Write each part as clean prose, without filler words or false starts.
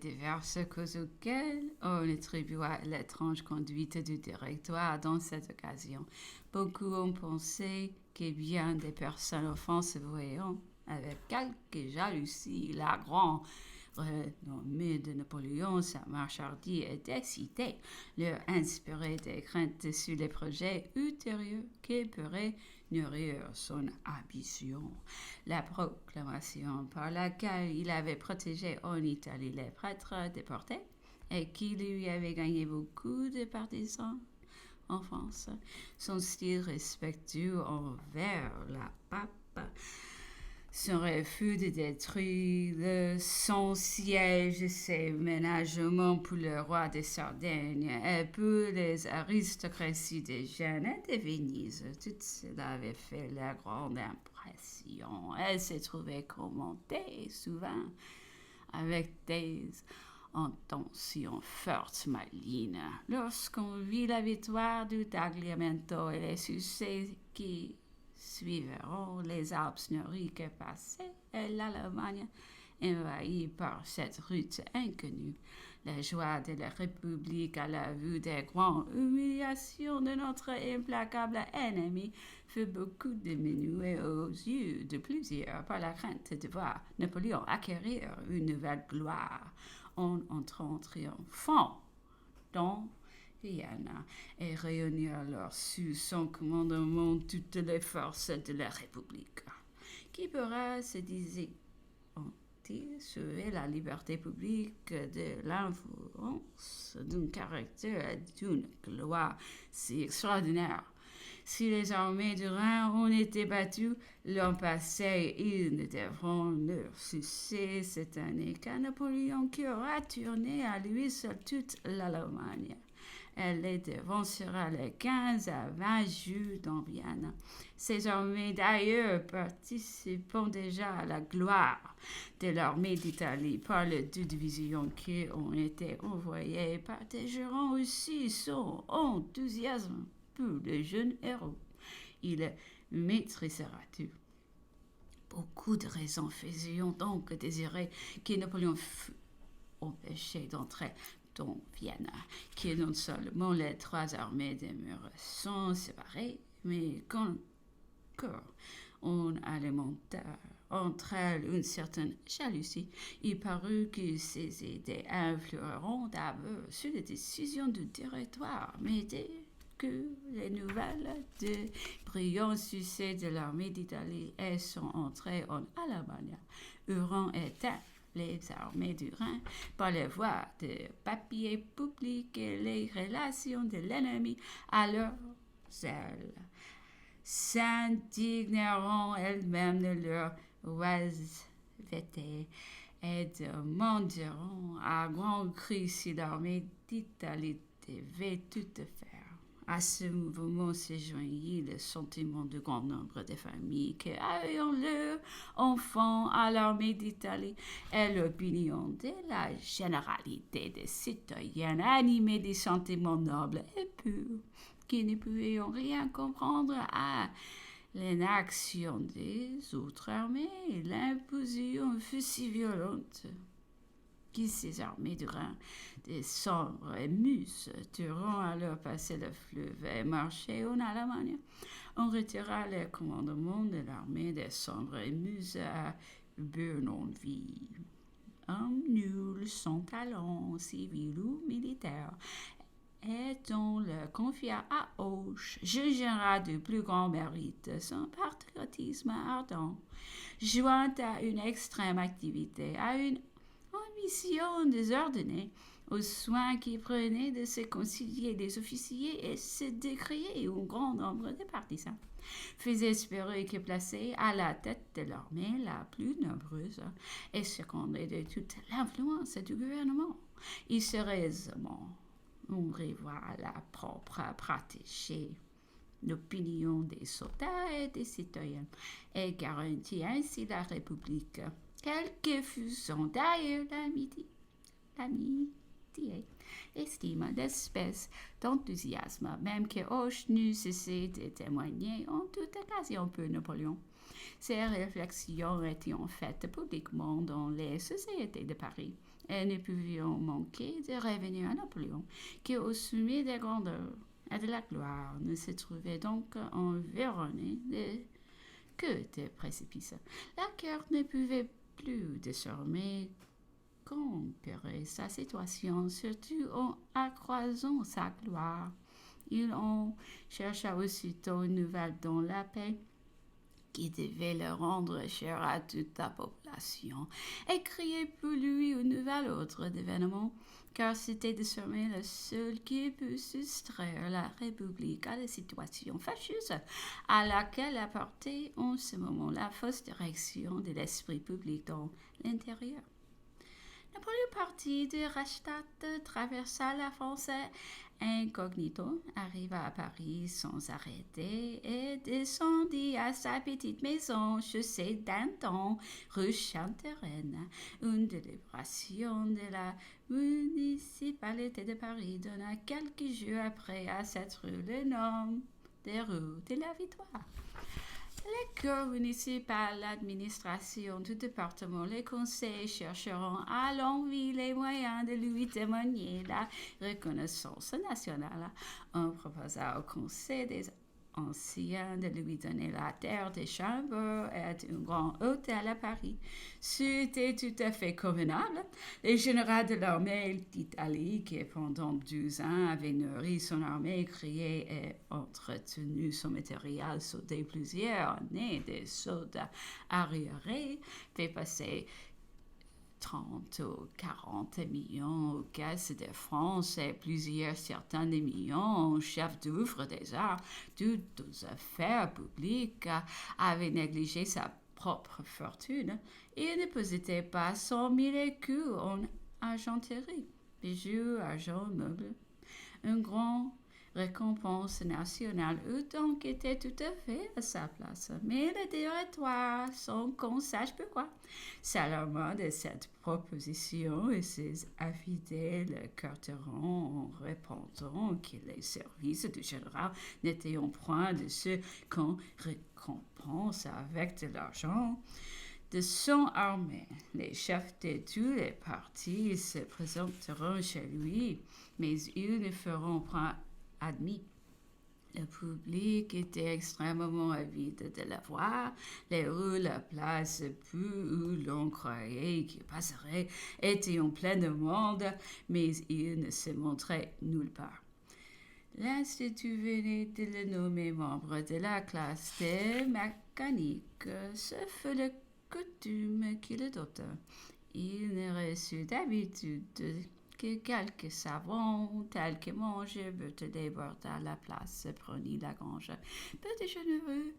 diverses causes auxquelles on attribua l'étrange conduite du directoire dans cette occasion. Beaucoup ont pensé que bien des personnes offensées voyant avec quelque jalousie la grande renommée de Napoléon, sa marche hardie et décidée, leur inspirer des craintes sur les projets ultérieurs qui pourraient nourrir son ambition. La proclamation par laquelle il avait protégé en Italie les prêtres déportés et qui lui avait gagné beaucoup de partisans en France, son style respectueux envers la pape, son refus de détruire son siège, ses ménagements pour le roi de Sardaigne et pour les aristocraties de Gênes et de Venise. Tout cela avait fait la grande impression. Elle s'est trouvée commentée souvent avec des intentions fortes malignes. Lorsqu'on vit la victoire du Tagliamento et les succès qui suivront les Alpes noriques passées et l'Allemagne envahie par cette route inconnue. La joie de la République à la vue des grandes humiliations de notre implacable ennemi fut beaucoup diminuée aux yeux de plusieurs par la crainte de voir Napoléon acquérir une nouvelle gloire en entrant triomphant dans Vienna et réunir alors sous son commandement toutes les forces de la République. Qui pourra, se disait-il, sauver la liberté publique de l'influence d'un caractère et d'une gloire si extraordinaire? Si les armées du Rhin ont été battues l'an passé, ils ne devront leur succès cette année qu'à Napoléon qui aura tourné à lui seul toute l'Allemagne. Elle les devancera les 15 à 20 jours dans Vienne. Ces armées d'ailleurs participant déjà à la gloire de l'armée d'Italie par les 2 divisions qui ont été envoyées partageront aussi son enthousiasme pour le jeune héros. Il maîtrisera tout. Beaucoup de raisons faisaient donc désirer que Napoléon fût empêché d'entrer dans Vienne, que non seulement les 3 armées demeurent sans séparées, mais qu'encore on alimenta entre elles une certaine jalousie. Il parut que ces idées influeront d'abord sur les décisions du directoire, mais dès que les nouvelles de brillants succès de l'armée d'Italie et son entrée en Allemagne euront éteint les armées du Rhin par les voies de papiers publics et les relations de l'ennemi, alors elles s'indigneront elles-mêmes de leur oisiveté et demanderont à grands cris si l'armée d'Italie devait tout faire. À ce mouvement se joignit le sentiment de grand nombre de familles qui ayant leurs enfants à l'armée d'Italie et l'opinion de la généralité des citoyens animés des sentiments nobles et purs qui ne pouvaient rien comprendre à l'inaction des autres armées. L'imposition fut si violente que ces armées du Rhin, des Sambre et Mus, durant alors passer le fleuve et marcher en Allemagne. On retira le commandement de l'armée des Sambre et Mus à Bournonville. Homme nul, sans talent, civil ou militaire, et on le confia à Auch, jugera du plus grand mérite son patriotisme ardent, joint à une extrême activité, à une ambition désordonnée, aux soins qu'il prenait de se concilier des officiers et se décrier au grand nombre de partisans, faisait espérer que placé à la tête de l'armée la plus nombreuse et secondé de toute l'influence du gouvernement, il serait aisément on revoit la propre protéger l'opinion des soldats et des citoyens et garantit ainsi la République, quelle que fût son d'ailleurs l'amitié, estime, l'espèce d'enthousiasme, même que Hoche n'eût cessé de témoigner en toute occasion pour Napoléon. Ces réflexions étaient faites publiquement dans les sociétés de Paris et ne pouvions manquer de revenir à Napoléon, qui au sommet des grandeurs et de la gloire ne se trouvait donc environné que de précipices. La cœur ne pouvait plus désormais comparer sa situation, surtout en accroissant sa gloire. Il en chercha aussitôt une nouvelle dans la paix qui devait le rendre cher à toute la population, et créer pour lui un nouvel ordre d'événements, car c'était désormais le seul qui put soustraire la République à la situation fâcheuse à laquelle apportait en ce moment la fausse direction de l'esprit public dans l'intérieur. Napoléon partit de Rastatt, traversa la France incognito, arriva à Paris sans arrêter et descendit à sa petite maison chaussée d'Anton, rue Chantereine. Une délibération de la municipalité de Paris donna quelques jours après à cette rue le nom de rue de la Victoire. Les cours municipales, l'administration du département, les conseils chercheront à l'envi les moyens de lui témoigner la reconnaissance nationale. On proposa au conseil des anciens de lui donner la terre des chambres et un grand hôtel à Paris. C'était tout à fait convenable. Le général de l'armée d'Italie, qui pendant 12 ans avait nourri son armée, créé et entretenu son matériel sous plusieurs années de soldats arriérés, fait passer 30 ou 40 millions aux caisses de France et plusieurs centaines de millions aux chefs d'œuvre des arts, toutes aux affaires publiques, avait négligé sa propre fortune. Il ne possédait pas 100 000 écus en argenterie, bijoux, argent, meubles. Un grand récompense nationale eût donc été tout à fait à sa place. Mais le directoire, sans qu'on sache pourquoi, s'alarma de cette proposition et ses affidés le carteront en répondant que les services du général n'étaient point de ceux qu'on récompense avec de l'argent de son armée. Les chefs de tous les partis se présenteront chez lui, mais ils ne feront point admis. Le public était extrêmement avide de la voir. Les rues, la place, peu où l'on croyait qu'il passerait, étaient en plein de monde, mais il ne se montrait nulle part. L'Institut venait de le nommer membre de la classe des mécaniques. Ce fut le coutume qu'il adopta. Il ne reçut d'habitude que quelques savants, tels que Manger, Berthelot, à la place, Prony, Lagrange, peu de généreux,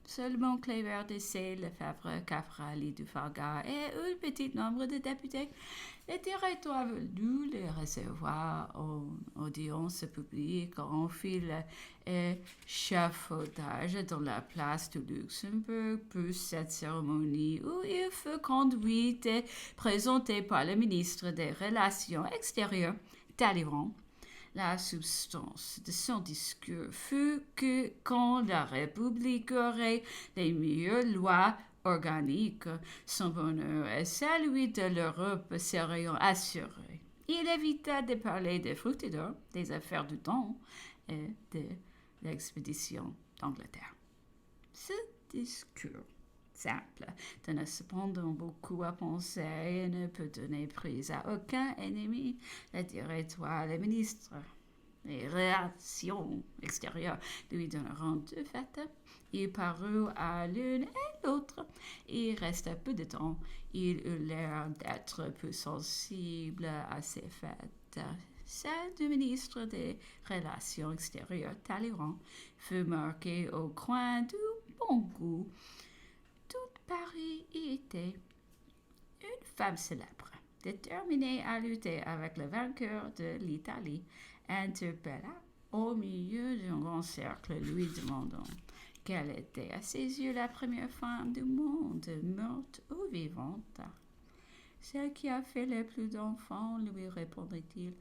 seulement Cléber de Sey, Lefebvre, Caffarelli, Dufarga et un petit nombre de députés. Le directoire voulut les recevoir en audience publique, en file et chafaudage dans la place du Luxembourg pour cette cérémonie où il fut conduit et présenté par le ministre des Relations extérieures, Talleyrand. La substance de son discours fut que quand la République aurait les meilleures lois organiques, son bonheur et celui de l'Europe seraient assurés. Il évita de parler des fructidors, des affaires du temps et de l'expédition d'Angleterre. Ce discours simple donna cependant beaucoup à penser et ne peut donner prise à aucun ennemi. Le directoire, les ministres, les relations extérieures lui donneront de fait. Il parut à l'une et l'autre. Il resta peu de temps. Il eut l'air d'être peu sensible à ces fêtes. Celle du ministre des Relations extérieures, Talleyrand, fut marquée au coin du bon goût. Paris y était une femme célèbre, déterminée à lutter avec le vainqueur de l'Italie, interpella au milieu d'un grand cercle, lui demandant quelle était à ses yeux la première femme du monde, morte ou vivante. Celle qui a fait le plus d'enfants, lui répondit-il.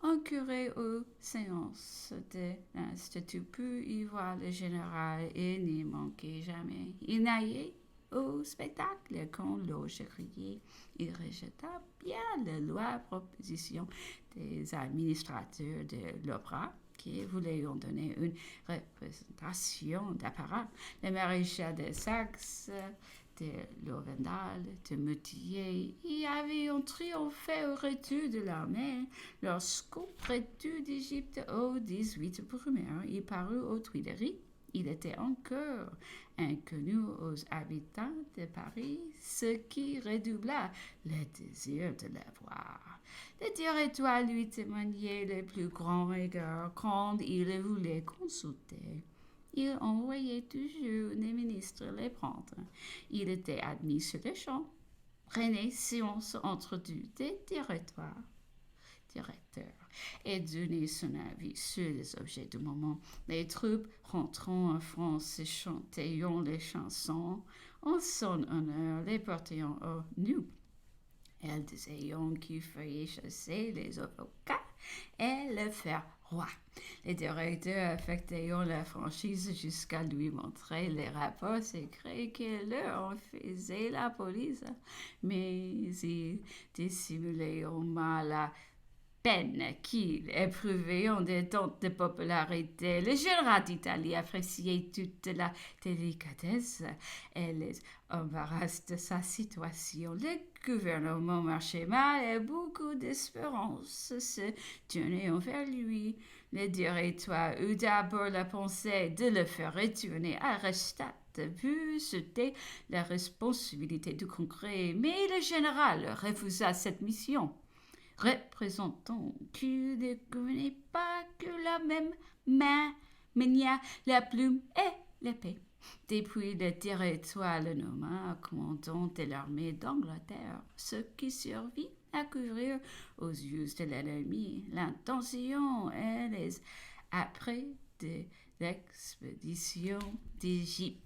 Un curé aux séances de l'Institut put y voir le général et n'y manquait jamais. Il naillait au spectacle quand l'auge criait. Il rejeta bien la loi proposition des administrateurs de l'opéra qui voulaient en donner une représentation d'apparat. Le maréchal de Saxe, de Lovendal, de Meutier y avaient triomphé au retour de l'armée lorsqu'au retour d'Égypte au 18 brumaire, il parut aux Tuileries. Il était encore inconnu aux habitants de Paris, ce qui redoubla le désir de le voir. Le directoire lui témoignait le plus grand rigueur quand il le voulait consulter. Il envoyait toujours les ministres les prendre. Il était admis sur le champ. René séance entretenue des directeurs et donnait son avis sur les objets du moment. Les troupes rentrant en France chantaient les chansons en son honneur, les portant au nu. Elles disaient qu'il fallait chasser les avocats et le faire roi. Les directeurs affectaient la franchise jusqu'à lui montrer les rapports secrets que leur faisait la police, mais ils dissimulaient mal la peine qu'il éprouvait en détente de popularité. Le général d'Italie appréciait toute la délicatesse et les embarras de sa situation. Le gouvernement marchait mal et beaucoup d'espérance se tenaient envers lui. Le directoire eut d'abord la pensée de le faire retourner à Reichstadt. Vu c'était la responsabilité du Congrès, mais le général refusa cette mission. Représentant qui ne connaît pas que la même main mania la plume et l'épée. Depuis le territoire le nomma commandant de l'armée d'Angleterre, ce qui servit à couvrir aux yeux de l'ennemi l'intention et les après de l'expédition d'Égypte.